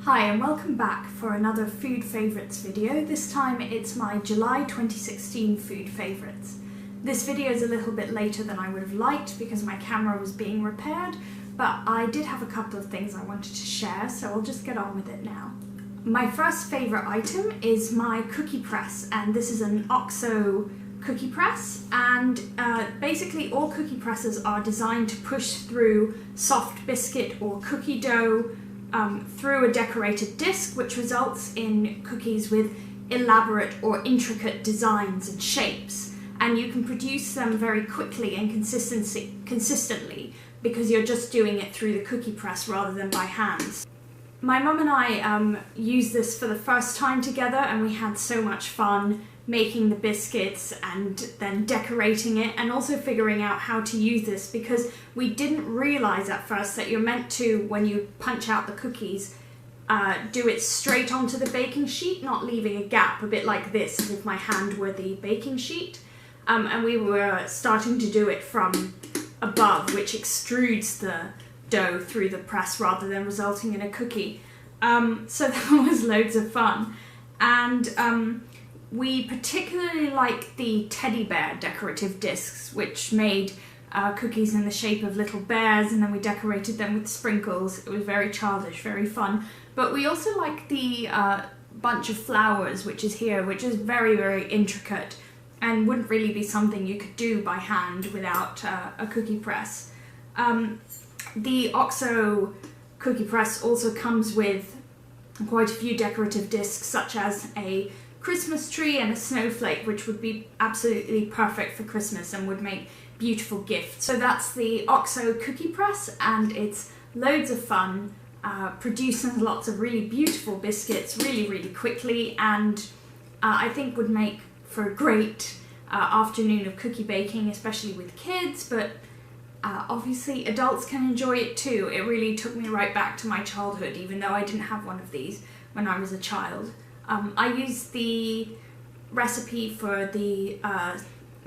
Hi and welcome back for another Food Favourites video. This time it's my July 2016 Food Favourites. This video is a little bit later than I would have liked because my camera was being repaired, but I did have a couple of things I wanted to share, so I'll just get on with it now. My first favourite item is my cookie press, and this is an OXO cookie press, and basically all cookie presses are designed to push through soft biscuit or cookie dough through a decorated disc, which results in cookies with elaborate or intricate designs and shapes, and you can produce them very quickly and consistently because you're just doing it through the cookie press rather than by hand. My mum and I used this for the first time together, and we had so much fun making the biscuits and then decorating it, and also figuring out how to use this because we didn't realise at first that you're meant to, when you punch out the cookies, do it straight onto the baking sheet, not leaving a gap, a bit like this as if my hand were the baking sheet. And we were starting to do it from above, which extrudes the dough through the press rather than resulting in a cookie. So that was loads of fun. And we particularly like the teddy bear decorative discs, which made cookies in the shape of little bears, and then we decorated them with sprinkles. It was very childish, very fun. But we also like the bunch of flowers, which is here, which is very, very intricate and wouldn't really be something you could do by hand without a cookie press. The OXO cookie press also comes with quite a few decorative discs, such as a Christmas tree and a snowflake, which would be absolutely perfect for Christmas and would make beautiful gifts. So that's the OXO cookie press, and it's loads of fun, produces lots of really beautiful biscuits really, really quickly, and I think would make for a great afternoon of cookie baking, especially with kids, but obviously adults can enjoy it too. It really took me right back to my childhood, even though I didn't have one of these when I was a child. I used the recipe for the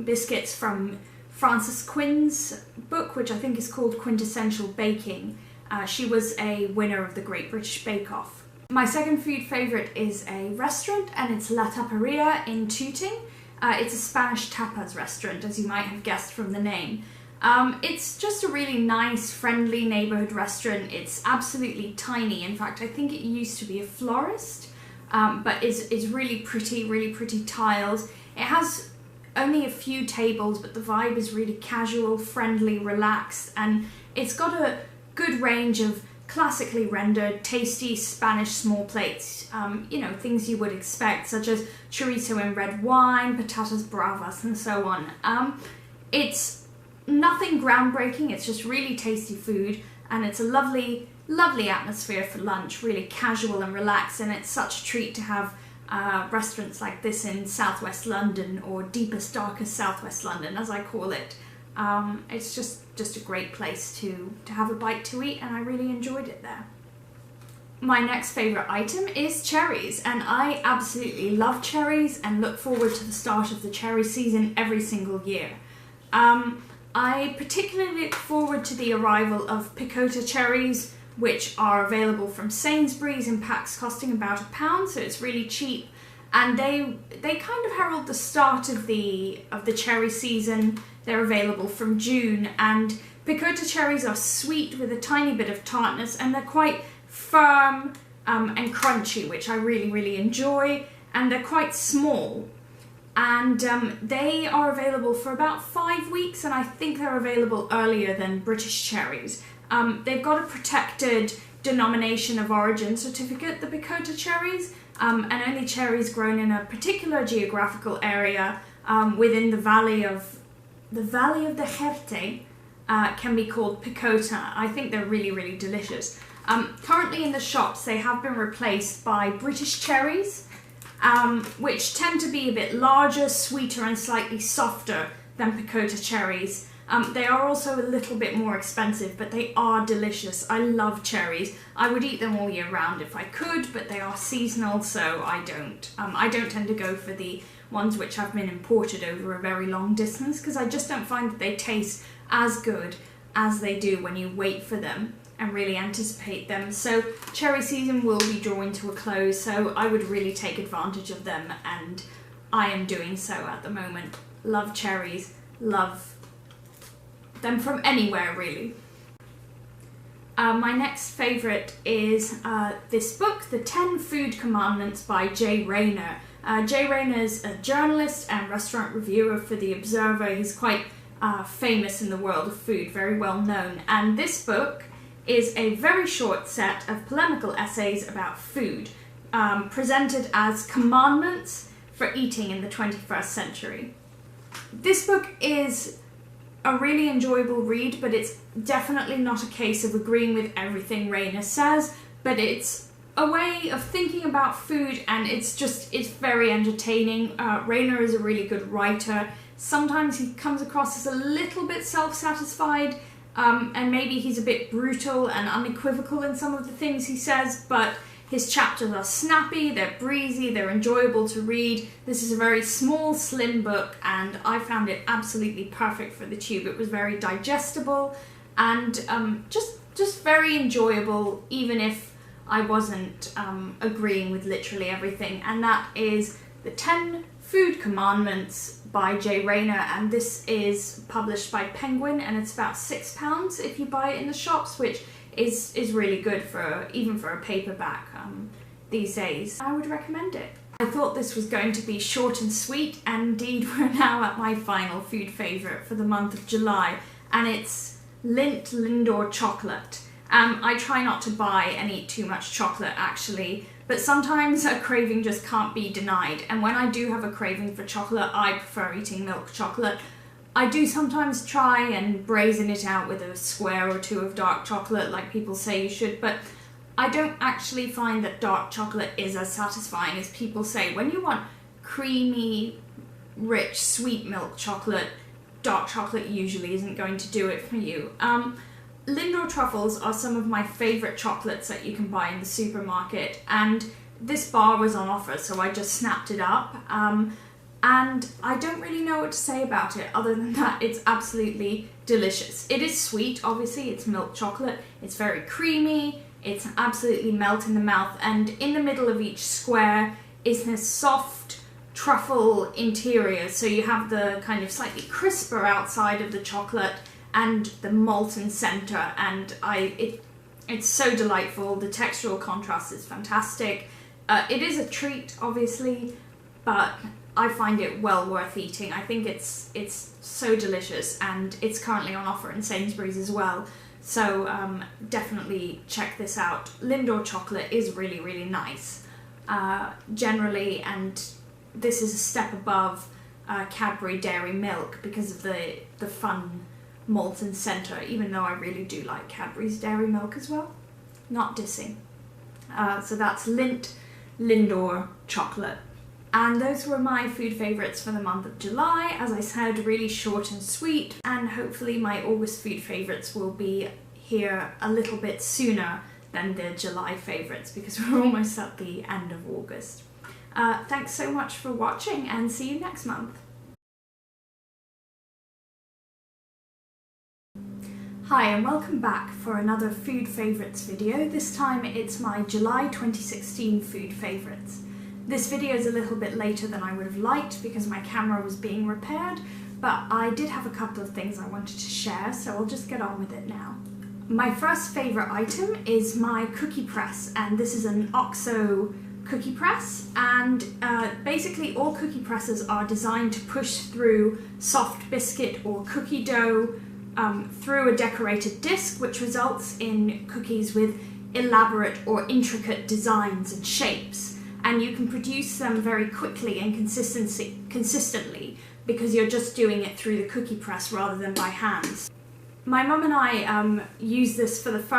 biscuits from Frances Quinn's book, which I think is called Quintessential Baking. She was a winner of the Great British Bake Off. My second food favourite is a restaurant, and it's La Taparia in Tooting. It's a Spanish tapas restaurant, as you might have guessed from the name. It's just a really nice, friendly neighbourhood restaurant. It's absolutely tiny. In fact, I think it used to be a florist. But is really pretty tiles. It has only a few tables, but the vibe is really casual, friendly, relaxed, and it's got a good range of classically rendered, tasty Spanish small plates. You know, things you would expect, such as chorizo and red wine, patatas bravas, and so on. It's nothing groundbreaking, it's just really tasty food, and it's a lovely atmosphere for lunch, really casual and relaxed, and it's such a treat to have restaurants like this in southwest London, or deepest, darkest southwest London, as I call it. It's just a great place to have a bite to eat, and I really enjoyed it there. My next favourite item is cherries, and I absolutely love cherries and look forward to the start of the cherry season every single year. I particularly look forward to the arrival of picota cherries, which are available from Sainsbury's in packs costing about £1, so it's really cheap, and they kind of herald the start of the cherry season. They're available from June, and picota cherries are sweet with a tiny bit of tartness, and they're quite firm and crunchy, which I really enjoy, and they're quite small. And they are available for about 5 weeks, and I think they're available earlier than British cherries. They've got a protected denomination of origin certificate, the picota cherries, and only cherries grown in a particular geographical area within the valley of the Jerte can be called picota. I think they're really delicious. Currently in the shops, they have been replaced by British cherries, which tend to be a bit larger, sweeter, and slightly softer than picota cherries. They are also a little bit more expensive, but they are delicious. I love cherries. I would eat them all year round if I could, but they are seasonal, so I don't. I don't tend to go for the ones which have been imported over a very long distance, because I just don't find that they taste as good as they do when you wait for them. and really anticipate them. So cherry season will be drawing to a close, so I would really take advantage of them, and I am doing so at the moment. Love cherries, love them from anywhere really. My next favourite is this book, The 10 Food Commandments by Jay Rayner. Jay Rayner is a journalist and restaurant reviewer for The Observer. He's quite famous in the world of food, very well known. And this book is a very short set of polemical essays about food, presented as commandments for eating in the 21st century. This book is a really enjoyable read, but it's definitely not a case of agreeing with everything Rayner says, but it's a way of thinking about food, and it's very entertaining. Rayner is a really good writer. Sometimes he comes across as a little bit self-satisfied, and maybe he's a bit brutal and unequivocal in some of the things he says, but his chapters are snappy, they're breezy, they're enjoyable to read. This is a very small, slim book, and I found it absolutely perfect for the tube. It was very digestible and just very enjoyable, even if I wasn't agreeing with literally everything. And that is The 10 Food Commandments by Jay Rayner, and this is published by Penguin, and it's about £6 if you buy it in the shops, which is really good for even for a paperback these days. I would recommend it. I thought this was going to be short and sweet, and indeed we're now at my final food favourite for the month of July, and it's Lindt Lindor chocolate. I try not to buy and eat too much chocolate actually, but sometimes a craving just can't be denied, and when I do have a craving for chocolate, I prefer eating milk chocolate. I do sometimes try and brazen it out with a square or two of dark chocolate like people say you should, but I don't actually find that dark chocolate is as satisfying as people say. When you want creamy, rich, sweet milk chocolate, dark chocolate usually isn't going to do it for you. Lindor truffles are some of my favourite chocolates that you can buy in the supermarket, and this bar was on offer, so I just snapped it up. And I don't really know what to say about it other than that it's absolutely delicious. It is sweet, obviously, it's milk chocolate, it's very creamy, it's absolutely melt in the mouth, and in the middle of each square is this soft truffle interior, so you have the kind of slightly crisper outside of the chocolate and the molten centre, and it's so delightful. The textural contrast is fantastic. It is a treat, obviously, but I find it well worth eating. I think it's so delicious, and it's currently on offer in Sainsbury's as well. So definitely check this out. Lindor chocolate is really, really nice generally, and this is a step above Cadbury Dairy Milk because of the fun molten centre, even though I really do like Cadbury's Dairy Milk as well. Not dissing. So that's Lindt Lindor chocolate. And those were my food favourites for the month of July. As I said, really short and sweet, and hopefully my August food favourites will be here a little bit sooner than the July favourites because we're almost at the end of August. Thanks so much for watching, and see you next month. Hi and welcome back for another food favourites video. This time it's my July 2016 food favourites. This video is a little bit later than I would have liked because my camera was being repaired, but I did have a couple of things I wanted to share, so I'll just get on with it now. My first favourite item is my cookie press, and this is an OXO cookie press, and basically all cookie presses are designed to push through soft biscuit or cookie dough through a decorated disc, which results in cookies with elaborate or intricate designs and shapes. And you can produce them very quickly and consistently because you're just doing it through the cookie press rather than by hand. My mum and I used this for the first